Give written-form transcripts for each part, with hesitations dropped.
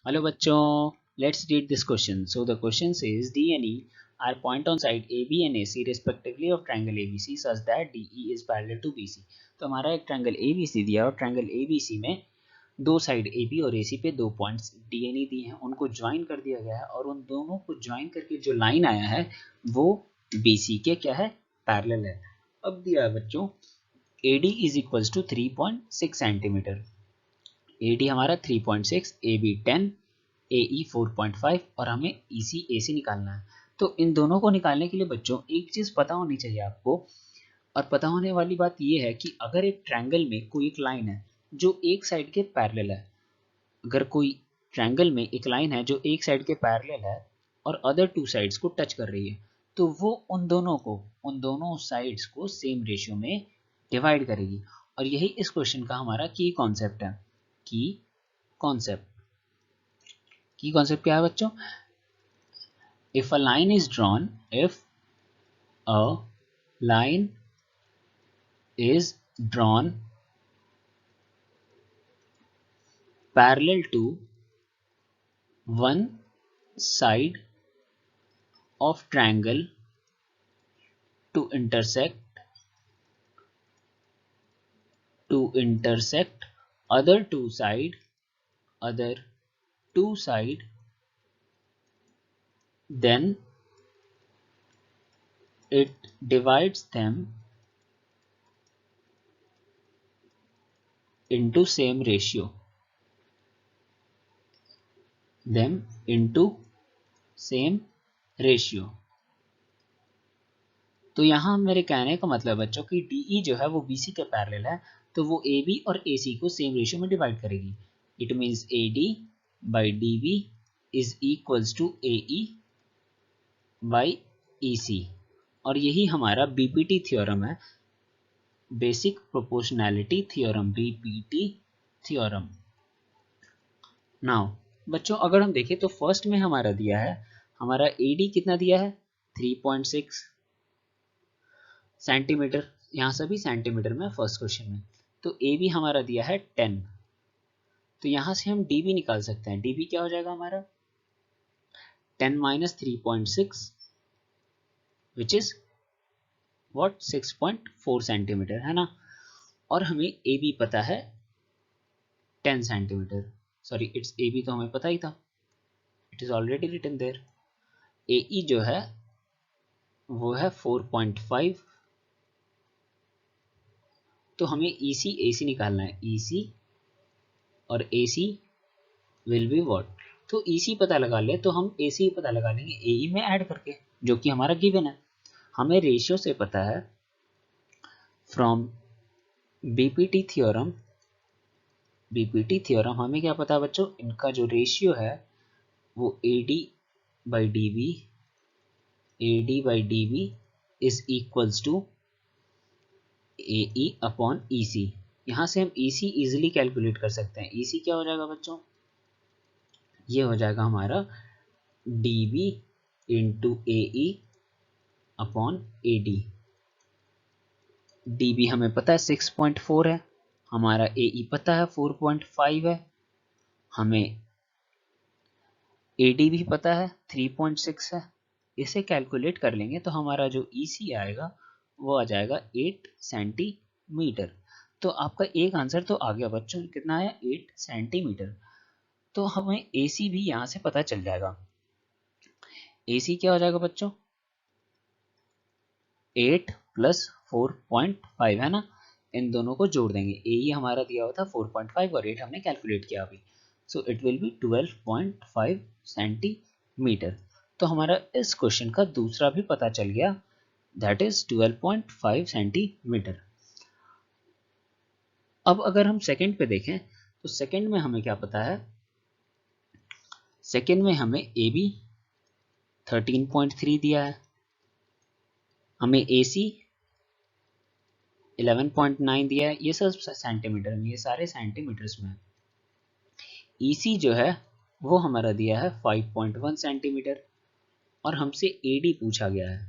Hello bachcho, let's read this question. So the question says D and E are point on side AB and AC respectively of triangle ABC such that DE is parallel to BC. तो हमारा एक triangle ABC दिया और triangle ABC में दो side AB और AC पे दो पॉइंट्स D and E दिए हैं, उनको ज्वाइन कर दिया गया है और उन दोनों को ज्वाइन करके जो लाइन आया है वो BC के क्या है, पैरेलल है। अब दिया है बच्चों AD is equals to 3.6 centimetre, AD हमारा 3.6, AB 10, AE 4.5 और हमें EC AC निकालना है। तो इन दोनों को निकालने के लिए बच्चों एक चीज़ पता होनी चाहिए आपको, और पता होने वाली बात ये है कि अगर एक ट्रायंगल में कोई एक लाइन है जो एक साइड के पैरेलल है, अगर कोई ट्रायंगल में एक लाइन है जो एक साइड के पैरेलल है और अदर टू साइड्स को टच कर रही है, तो वो उन दोनों साइड्स को सेम रेशियो में डिवाइड करेगी। और यही इस क्वेश्चन का हमारा की कॉन्सेप्ट है। की कॉन्सेप्ट की कॉन्सेप्ट क्या है बच्चों? if a line is drawn if a line is drawn parallel to one side of triangle to intersect other other two side, then it divides them into same ratio, them into same ratio। तो यहाँ मेरे कहने का मतलब बच्चों कि DE जो है वो BC के पैरेलल है, तो वो AB और AC को सेम रेशियो में डिवाइड करेगी। It means AD by DB is equals to AE by EC। और यही हमारा BPT थ्योरम है, basic proportionality theorem, BPT theorem. Now बच्चों अगर हम देखें तो फर्स्ट में हमारा दिया है, हमारा AD कितना दिया है 3.6 सेंटीमीटर, यहाँ सभी सेंटीमीटर में फर्स्ट क्वेश्चन में। तो ए बी हमारा दिया है 10, तो यहाँ से हम डी बी निकाल सकते हैं। डी बी क्या हो जाएगा हमारा 10 minus 3.6 which is what 6.4 centimetre है ना। और हमें ए बी पता है 10 centimetre, sorry it's A B तो हमें पता ही था, it is already written there. A E जो है वो है 4.5, तो हमें ई सी ए सी निकालना है। ई सी और ए सी विल बी व्हाट, तो ई सी पता लगा ले तो हम ए सी पता लगा लेंगे ए ई में ऐड करके, जो कि हमारा गिवन है। हमें रेशियो से पता है from BPT theorem, BPT theorem हमें क्या पता है बच्चों, इनका जो रेशियो है वो A D by D B, A D by D B is equals to A E upon E C. यहाँ से हम ई सी इजिली कैलकुलेट कर सकते हैं। ई सी क्या हो जाएगा बच्चों, ये हो जाएगा हमारा D B into A E upon A D. D B हमें पता है 6.4 है, हमारा ए ई पता है 4.5 है, हमें ए डी भी पता है 3.6 है। इसे कैलकुलेट कर लेंगे तो हमारा जो ई सी आएगा वो आ जाएगा 8 सेंटीमीटर। तो आपका एक आंसर तो आ गया बच्चों, कितना आया 8 सेंटीमीटर। तो हमें ए सी भी यहाँ से पता चल जाएगा। ए सी क्या हो जाएगा बच्चों 8 प्लस 4.5 है ना, इन दोनों को जोड़ देंगे। ए ई हमारा दिया हुआ था 4.5 और 8 हमने कैलकुलेट किया अभी, so it will be 12.5 centimetre. तो हमारा इस क्वेश्चन का दूसरा भी पता चल गया, दैट इज 12.5 सेंटीमीटर। अब अगर हम सेकंड पे देखें तो सेकंड में हमें क्या पता है, सेकंड में हमें ए बी 13.3 दिया है, हमें ए सी 11.9 दिया है, ये सब सेंटीमीटर में, ये सारे सेंटीमीटर्स में। ईसी जो है वो हमारा दिया है 5.1 सेंटीमीटर और हमसे एडी पूछा गया है।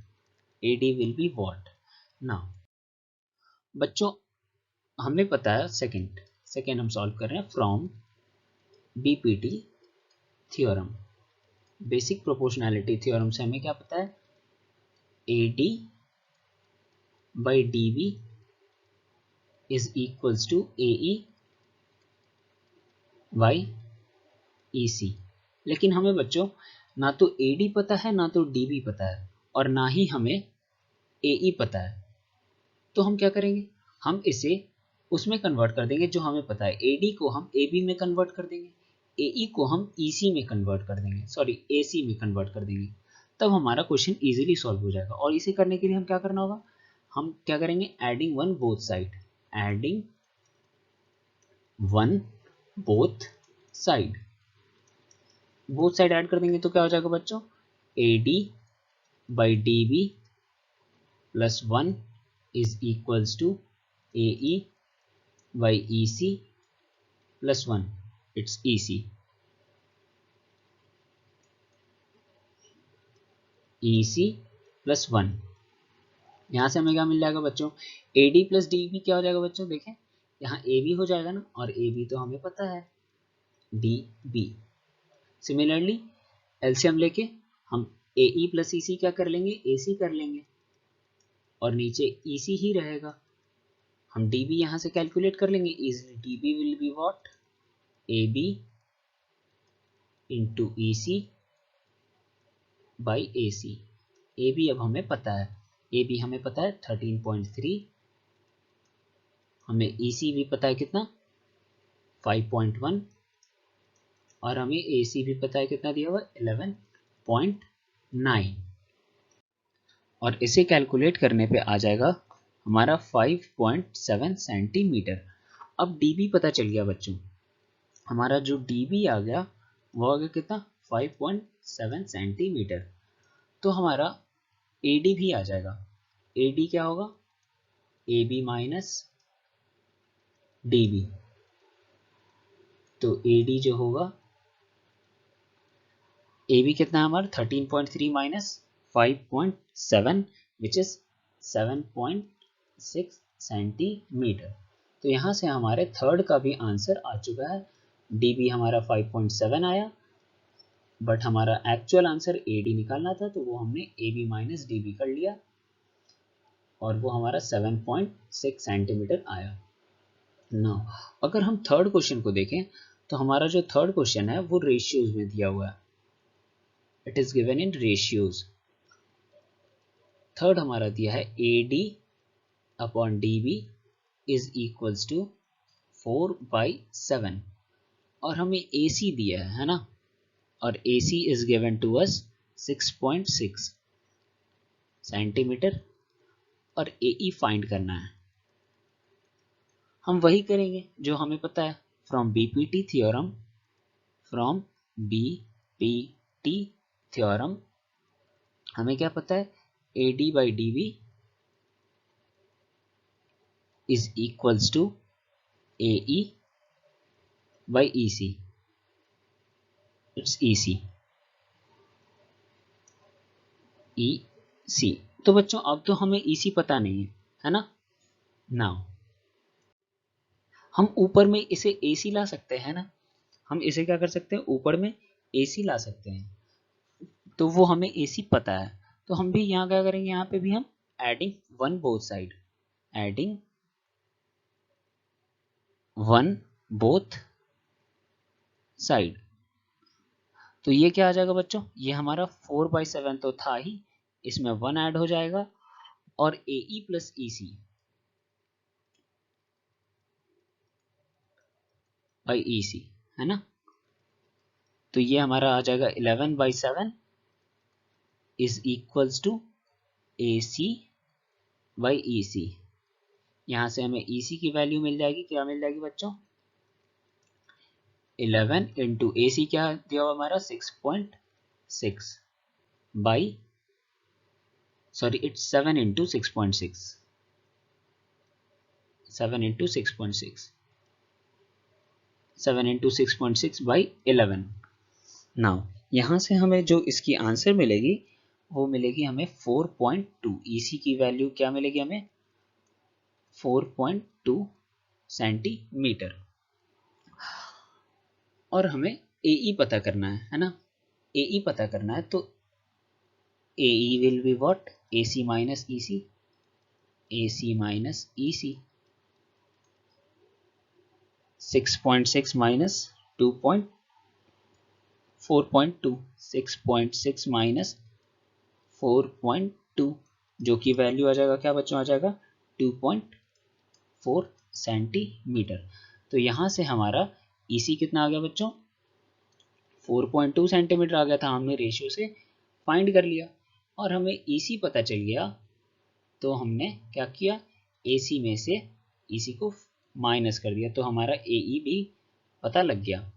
AD will be what now बच्चों, हमें पता है सेकंड हम सॉल्व कर रहे हैं from BPT theorem, basic proportionality theorem से हमें क्या पता है, AD by DB is equals to AE by EC। लेकिन हमें बच्चों ना तो AD पता है ना तो DB पता है और ना ही हमें AE पता है, तो हम क्या करेंगे, हम इसे उसमें कन्वर्ट कर देंगे जो हमें पता है। AD को हम AB में कन्वर्ट कर देंगे, AE को हम EC में कन्वर्ट कर देंगे, सॉरी AC में कन्वर्ट कर देंगे, तब हमारा क्वेश्चन इजीली सॉल्व हो जाएगा। और इसे करने के लिए हम क्या करना होगा, हम क्या करेंगे, adding one both side, adding one both side, both side add कर देंगे तो क्या हो जाएगा बच्चों, AD by DB plus 1 is equals to AE by EC plus 1, it's EC, EC plus 1। यहाँ से हमें क्या मिल जाएगा बच्चों, AD plus DB क्या हो जाएगा बच्चों, देखें यहाँ AB हो जाएगा ना, और AB तो हमें पता है DB। सिमिलरली एलसीएम लेके हम AE plus EC क्या कर लेंगे, AC कर लेंगे, और नीचे EC ही रहेगा। हम DB यहाँ से कैलकुलेट कर लेंगे easily, DB will be what, AB into EC by AC। AB अब हमें पता है, AB हमें पता है 13.3, हमें EC भी पता है कितना 5.1, और हमें AC भी पता है कितना दिया हुआ 11.9, और इसे कैलकुलेट करने पे आ जाएगा हमारा 5.7 सेंटीमीटर। अब DB पता चल गया बच्चों, हमारा जो DB आ गया वो आ गया कितना 5.7 सेंटीमीटर। तो हमारा AD भी आ जाएगा, AD क्या होगा, AB माइनस DB, तो AD जो होगा, AB कितना है हमारा 13.3 माइनस 5.7 विच इज 7.6 सेंटीमीटर। तो यहाँ से हमारे थर्ड का भी आंसर आ चुका है, DB हमारा 5.7 आया, बट हमारा एक्चुअल आंसर AD निकालना था तो वो हमने AB माइनस DB कर लिया, और वो हमारा 7.6 सेंटीमीटर आया। ना अगर हम थर्ड क्वेश्चन को देखें तो हमारा जो थर्ड क्वेश्चन है वो रेशियोज में दिया हुआ है, it is given in ratios. Third हमारा दिया है AD upon DB is equals to 4/7, और हमें AC दिया है ना, और AC is given to us 6.6 centimetre, और AE फाइंड करना है। हम वही करेंगे जो हमें पता है from BPT theorem, from BPT theorem हमें क्या पता है, AD by DB is equals to AE by EC, it's EC। तो बच्चों अब तो हमें EC पता नहीं है ना, नाउ हम ऊपर में इसे AC ला सकते हैं ना, हम इसे क्या कर सकते हैं, ऊपर में AC ला सकते हैं, तो वो हमें AC पता है, तो हम भी यहाँ क्या करेंगे, यहाँ पे भी हम adding one both side, adding one both side, तो ये क्या आ जाएगा बच्चों, ये हमारा 4/7 तो था ही, इसमें 1 ऐड हो जाएगा, और AE plus EC by EC है ना, तो ये हमारा आ जाएगा 11/7 is equals to AC by EC। यहाँ से हमें EC की वैल्यू मिल जाएगी, क्या मिल जाएगी बच्चों, 11 इंटू AC क्या दिया हुआ हमारा 6.6 by, sorry it's 7 into 6.6, 7 into 6.6, 7 into 6.6 by 11। Now यहाँ से हमें जो इसकी आंसर मिलेगी वो मिलेगी हमें 4.2, EC की वैल्यू क्या मिलेगी हमें 4.2 सेंटीमीटर, और हमें AE पता करना है ना, AE पता करना है, तो AE will be what, AC minus EC, AC minus EC, 6.6 minus 2.4.2, 6.6 minus 4.2, जो कि वैल्यू आ जाएगा क्या बच्चों, आ जाएगा 2.4 सेंटीमीटर। तो यहाँ से हमारा EC कितना आ गया बच्चों, 4.2 सेंटीमीटर आ गया था, हमने रेशियो से फाइंड कर लिया। और हमें EC पता चल गया, तो हमने क्या किया, AC में से EC को माइनस कर दिया, तो हमारा AE भी पता लग गया।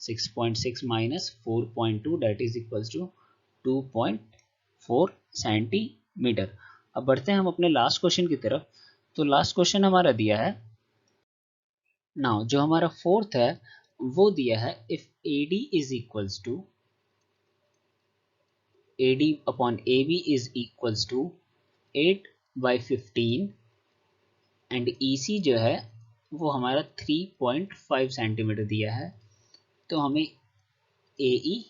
6.6 minus 4.2 that is equals to 2.4 centimetre. अब बढ़ते हैं हम अपने लास्ट क्वेश्चन की तरफ। तो लास्ट क्वेश्चन हमारा दिया है, नाउ जो हमारा फोर्थ है वो दिया है, if AD is equals to AD upon AB is equals to 8/15 and EC जो है वो हमारा 3.5 सेंटीमीटर दिया है, तो हमें AE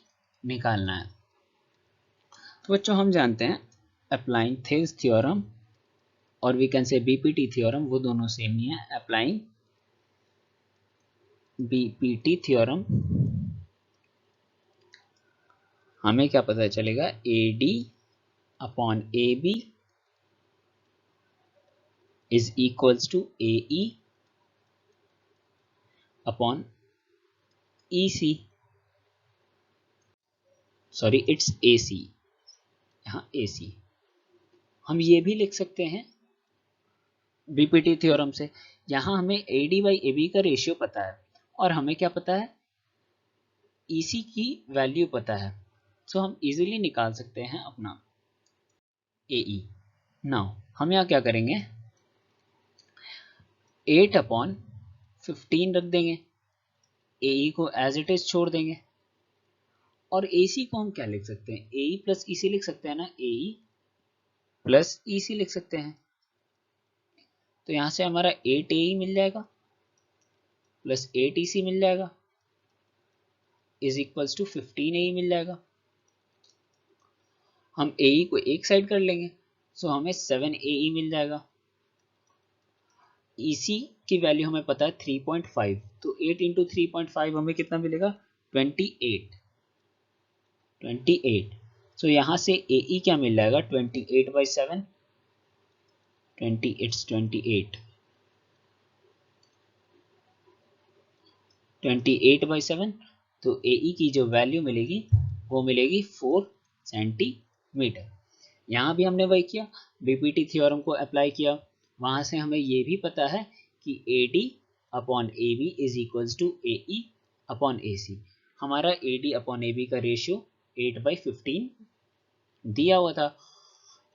निकालना है। तो बच्चों हम जानते हैं अप्लाइंग थिल्स थ्योरम और we can say BPT theorem, वो दोनों सेम ही है। अप्लाइंग BPT थ्योरम हमें क्या पता चलेगा, AD upon AB is equals to AE upon EC, sorry it's AC, यहाँ AC। हम ये भी लिख सकते हैं BPT थ्योरम से, यहाँ हमें AD बाई AB का रेशियो पता है और हमें क्या पता है, EC की वैल्यू पता है, सो हम इजीली निकाल सकते हैं अपना AE। नाउ हम यहाँ क्या करेंगे, 8/15 रख देंगे, AE को एज इट इज छोड़ देंगे, और AC को हम क्या लिख सकते हैं, AE प्लस EC लिख सकते हैं ना, AE प्लस EC लिख सकते हैं। तो यहाँ से हमारा 8AE मिल जाएगा प्लस 8EC मिल जाएगा इज इक्वल्स टू 15AE मिल जाएगा। हम AE को एक साइड कर लेंगे, सो हमें 7AE मिल जाएगा। EC की वैल्यू हमें पता है 3.5, तो 8 इंटू 3.5 हमें कितना मिलेगा, 28। सो यहाँ से AE क्या मिल जाएगा, 28/7, 28/7, तो AE की जो वैल्यू मिलेगी वो मिलेगी 4 सेंटीमीटर। यहाँ भी हमने वही किया, BPT थ्योरम को अप्लाई किया, वहाँ से हमें ये भी पता है कि AD upon AB is equals to AE upon AC। हमारा AD अपॉन AB का रेशियो 8/15 दिया हुआ था।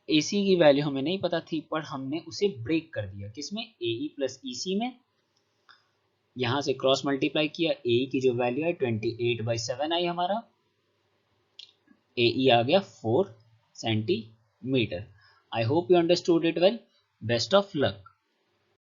AC की वैल्यू हमें नहीं पता थी, पर हमने उसे ब्रेक कर दिया, किसमें, AE प्लस EC में। यहाँ से क्रॉस मल्टीप्लाई किया, AE की जो वैल्यू है 28/7 आई हमारा, AE आ गया 4 centimetre. I hope you understood it well. Best of luck.